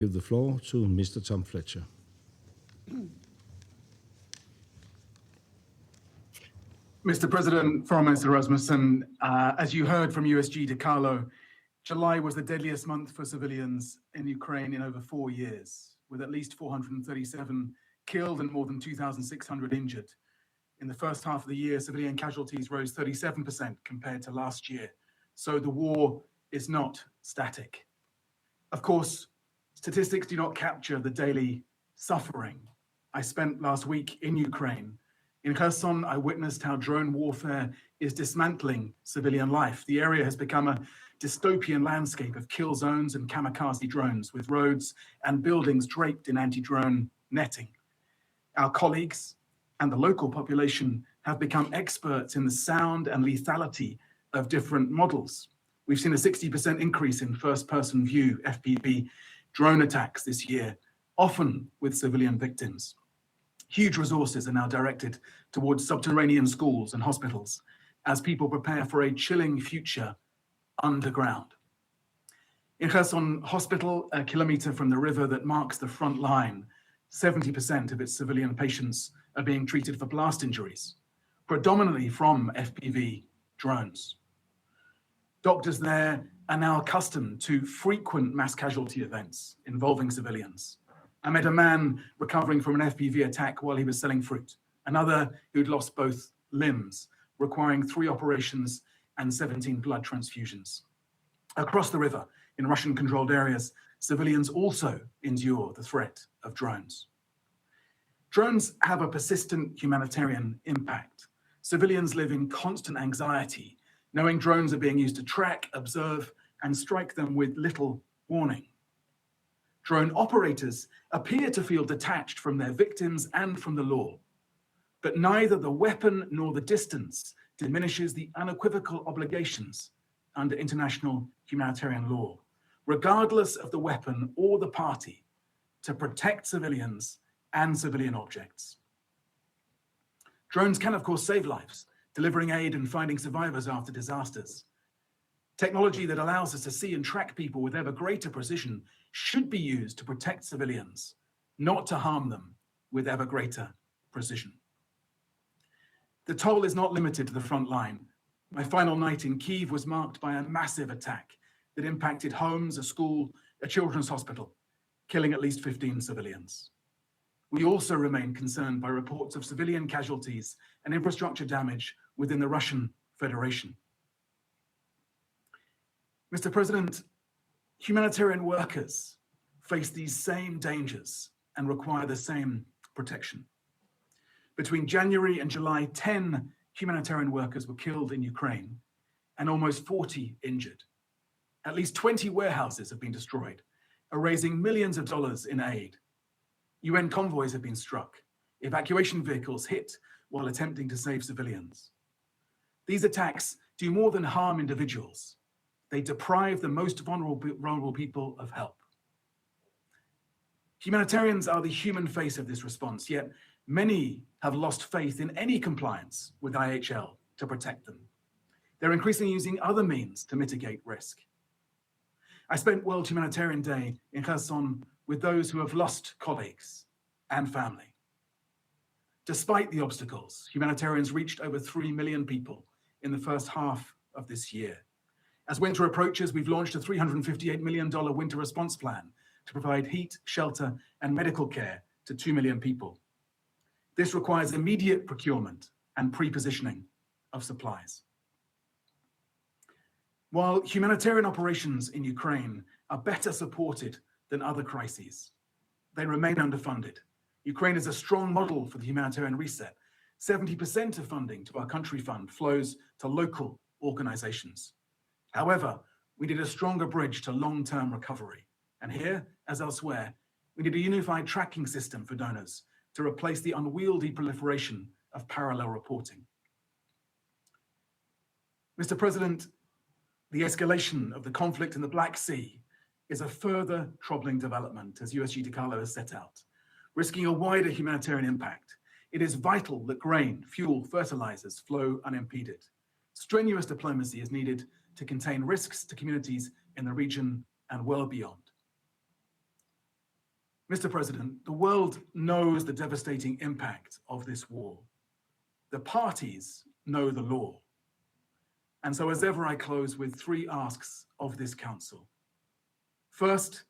Give the floor to Mr. Tom Fletcher. Mr. President, Foreign Minister Rasmussen, as you heard from USG DiCarlo, July was the deadliest month for civilians in Ukraine in over 4 years, with at least 437 killed and more than 2,600 injured. In the first half of the year, civilian casualties rose 37% compared to last year. So the war is not static. Of course, statistics do not capture the daily suffering. I spent last week in Ukraine. In Kherson, I witnessed how drone warfare is dismantling civilian life. The area has become a dystopian landscape of kill zones and kamikaze drones, with roads and buildings draped in anti-drone netting. Our colleagues and the local population have become experts in the sound and lethality of different models. We've seen a 60% increase in first-person view, FPV, drone attacks this year, often with civilian victims. Huge resources are now directed towards subterranean schools and hospitals as people prepare for a chilling future underground. In Kherson Hospital, a kilometer from the river that marks the front line, 70% of its civilian patients are being treated for blast injuries, predominantly from FPV drones. Doctors there are now accustomed to frequent mass casualty events involving civilians. I met a man recovering from an FPV attack while he was selling fruit, another who'd lost both limbs, requiring 3 operations and 17 blood transfusions. Across the river, in Russian-controlled areas, civilians also endure the threat of drones. Drones have a persistent humanitarian impact. Civilians live in constant anxiety, knowing drones are being used to track, observe, and strike them with little warning. Drone operators appear to feel detached from their victims and from the law, but neither the weapon nor the distance diminishes the unequivocal obligations under international humanitarian law, regardless of the weapon or the party, to protect civilians and civilian objects. Drones can, of course, save lives, delivering aid and finding survivors after disasters. Technology that allows us to see and track people with ever greater precision should be used to protect civilians, not to harm them with ever greater precision. The toll is not limited to the front line. My final night in Kyiv was marked by a massive attack that impacted homes, a school, a children's hospital, killing at least 15 civilians. We also remain concerned by reports of civilian casualties and infrastructure damage within the Russian Federation. Mr. President, humanitarian workers face these same dangers and require the same protection. Between January and July, 10 humanitarian workers were killed in Ukraine and almost 40 injured. At least 20 warehouses have been destroyed, erasing millions of dollars in aid. UN convoys have been struck. Evacuation vehicles hit while attempting to save civilians. These attacks do more than harm individuals. They deprive the most vulnerable people of help. Humanitarians are the human face of this response, yet many have lost faith in any compliance with IHL to protect them. They're increasingly using other means to mitigate risk. I spent World Humanitarian Day in Kherson with those who have lost colleagues and family. Despite the obstacles, humanitarians reached over 3 million people in the first half of this year. As winter approaches, we've launched a $358 million winter response plan to provide heat, shelter, and medical care to 2 million people. This requires immediate procurement and pre-positioning of supplies. While humanitarian operations in Ukraine are better supported than other crises, they remain underfunded. Ukraine is a strong model for the humanitarian reset. 70% of funding to our country fund flows to local organizations. However, we need a stronger bridge to long-term recovery. And here, as elsewhere, we need a unified tracking system for donors to replace the unwieldy proliferation of parallel reporting. Mr. President, the escalation of the conflict in the Black Sea is a further troubling development, as USG DiCarlo has set out, risking a wider humanitarian impact. It is vital that grain, fuel, fertilizers flow unimpeded. Strenuous diplomacy is needed to contain risks to communities in the region and well beyond. Mr. President, the world knows the devastating impact of this war. The parties know the law. And so as ever, I close with three asks of this Council. First,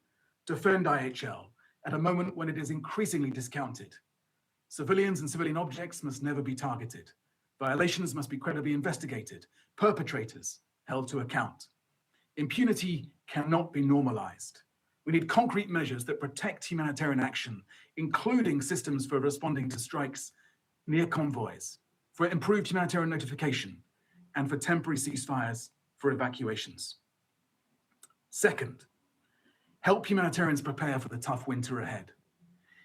defend IHL at a moment when it is increasingly discounted. Civilians and civilian objects must never be targeted. Violations must be credibly investigated, perpetrators held to account. Impunity cannot be normalized. We need concrete measures that protect humanitarian action, including systems for responding to strikes near convoys, for improved humanitarian notification, and for temporary ceasefires for evacuations. Second, help humanitarians prepare for the tough winter ahead.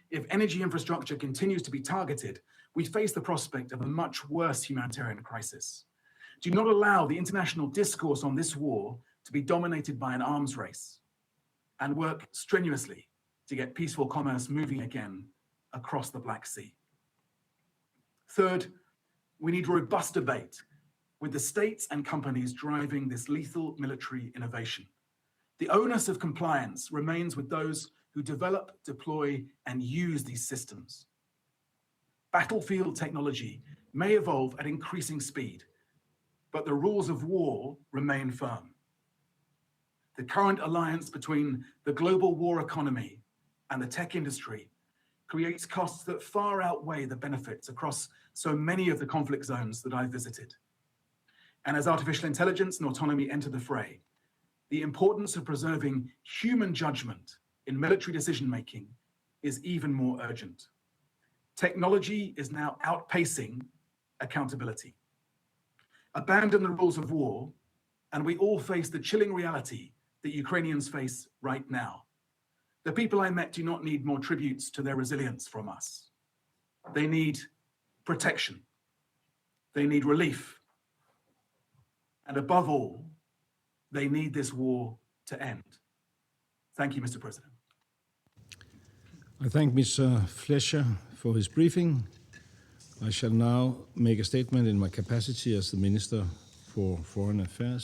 If energy infrastructure continues to be targeted, we face the prospect of a much worse humanitarian crisis. Do not allow the international discourse on this war to be dominated by an arms race, and work strenuously to get peaceful commerce moving again across the Black Sea. Third, we need robust debate with the states and companies driving this lethal military innovation. The onus of compliance remains with those who develop, deploy, and use these systems. Battlefield technology may evolve at increasing speed, but the rules of war remain firm. The current alliance between the global war economy and the tech industry creates costs that far outweigh the benefits across so many of the conflict zones that I've visited. And as artificial intelligence and autonomy enter the fray, the importance of preserving human judgment in military decision-making is even more urgent. Technology is now outpacing accountability. Abandon the rules of war, and we all face the chilling reality that Ukrainians face right now. The people I met do not need more tributes to their resilience from us. They need protection. They need relief. And above all, they need this war to end. Thank you, Mr. President. I thank Mr. Fletcher for his briefing. I shall now make a statement in my capacity as the Minister for Foreign Affairs.